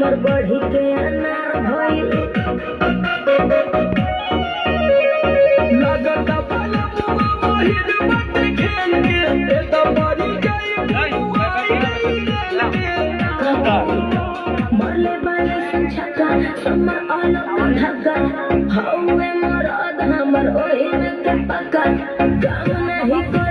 हमर बढ़ी के अनार भइल लगता वाला मुआ महिर मत खेल के ए तो मरी गई मरले बाले संछका समर अलग धक्का हौवे मरद हमर ओही में के पका काम नहीं कर